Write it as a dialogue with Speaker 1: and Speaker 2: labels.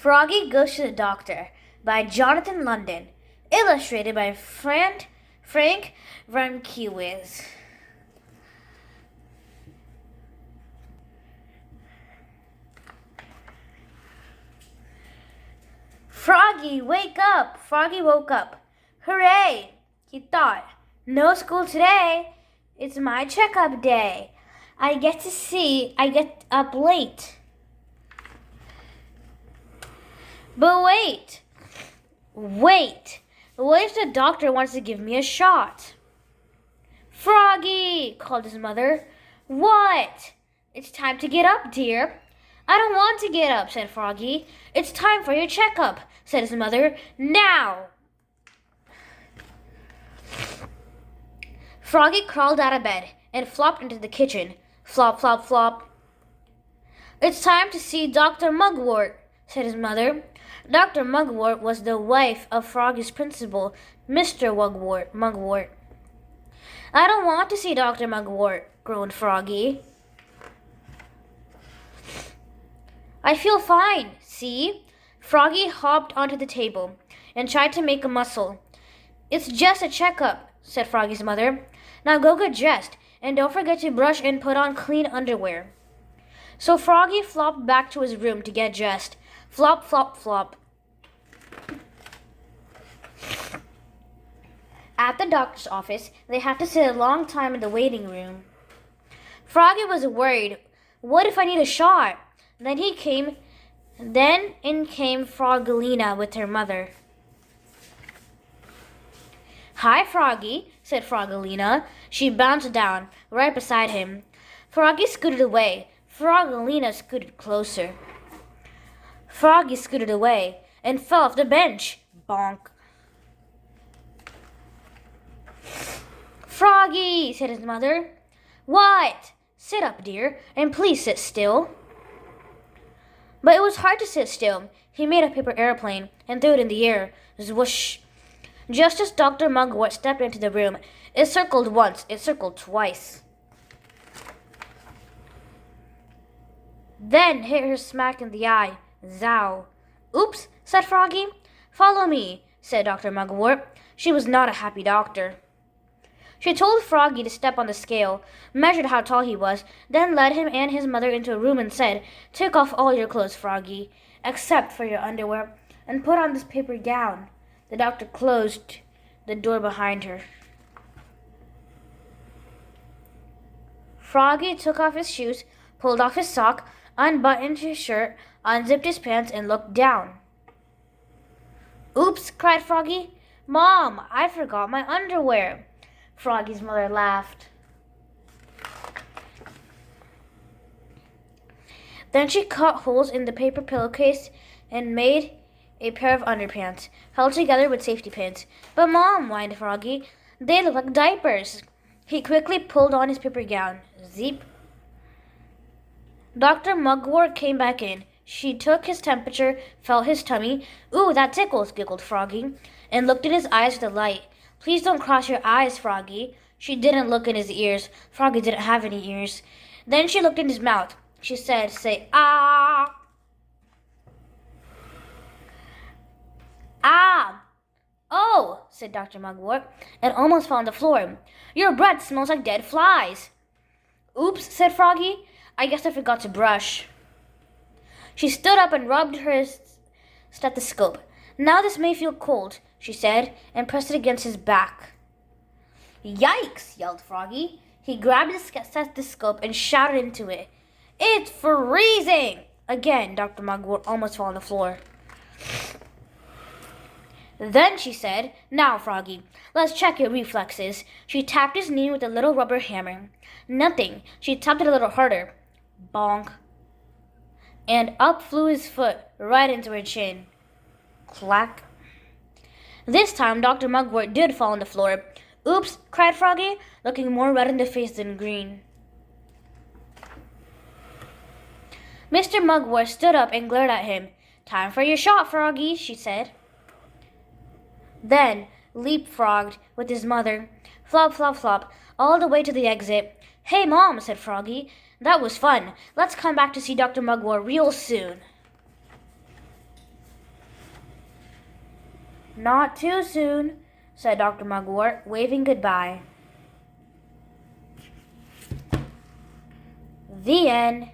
Speaker 1: Froggy Goes to the Doctor by Jonathan London. Illustrated by Frank Ramkiewicz. Froggy, wake up! Froggy woke up. Hooray! He thought. No school today. It's my checkup day. I get up late. But wait. What if the doctor wants to give me a shot? Froggy, called his mother. What? It's time to get up, dear. I don't want to get up, said Froggy. It's time for your checkup, said his mother. Now! Froggy crawled out of bed and flopped into the kitchen. Flop, flop, flop. It's time to see Dr. Mugwort, said his mother. Dr. Mugwort was the wife of Froggy's principal, Mr. Mugwort. I don't want to see Dr. Mugwort, groaned Froggy. I feel fine, see? Froggy hopped onto the table and tried to make a muscle. It's just a checkup, said Froggy's mother. Now go get dressed, and don't forget to brush and put on clean underwear. So Froggy flopped back to his room to get dressed. Flop, flop, flop. At the doctor's office, they had to sit a long time in the waiting room. Froggy was worried. What if I need a shot? Then in came Froggelina with her mother. Hi, Froggy, said Froggelina. She bounced down, right beside him. Froggy scooted away. Froggelina scooted closer. Froggy scooted away and fell off the bench. Bonk. Froggy, said his mother. What? Sit up, dear, and please sit still. But it was hard to sit still. He made a paper airplane and threw it in the air. Zwoosh. Just as Dr. Mugwort stepped into the room, it circled once, it circled twice. Then hit her smack in the eye. Zow. Oops, said Froggy. Follow me, said Dr. Mugwort. She was not a happy doctor. She told Froggy to step on the scale, measured how tall he was, then led him and his mother into a room and said, Take off all your clothes, Froggy, except for your underwear, and put on this paper gown. The doctor closed the door behind her. Froggy took off his shoes, pulled off his sock, unbuttoned his shirt, unzipped his pants, and looked down. Oops, cried Froggy. Mom, I forgot my underwear. Froggy's mother laughed. Then she cut holes in the paper pillowcase and made a pair of underpants, held together with safety pins. But Mom, whined Froggy, they look like diapers. He quickly pulled on his paper gown. Zeep. Dr. Mugwort came back in. She took his temperature, felt his tummy. Ooh, that tickles, giggled Froggy, and looked in his eyes with a light. Please don't cross your eyes, Froggy. She didn't look in his ears. Froggy didn't have any ears. Then she looked in his mouth. She said, say, ah. Ah. Oh, said Dr. Mugwort, and almost fell on the floor. Your breath smells like dead flies. Oops, said Froggy. I guess I forgot to brush. She stood up and rubbed her stethoscope. Now this may feel cold, she said, and pressed it against his back. Yikes, yelled Froggy. He grabbed his stethoscope and shouted into it. It's freezing! Again, Dr. Mugwort almost fell on the floor. Then she said, Now, Froggy, let's check your reflexes. She tapped his knee with a little rubber hammer. Nothing. She tapped it a little harder. Bonk. And up flew his foot right into her chin. Clack. This time, Dr. Mugwort did fall on the floor. Oops, cried Froggy, looking more red in the face than green. Mr. Mugwort stood up and glared at him. Time for your shot, Froggy, she said. Then leapfrogged with his mother, flop, flop, flop, all the way to the exit. Hey, Mom, said Froggy. That was fun. Let's come back to see Dr. Mugwort real soon. Not too soon, said Dr. Mugwort, waving goodbye. The end.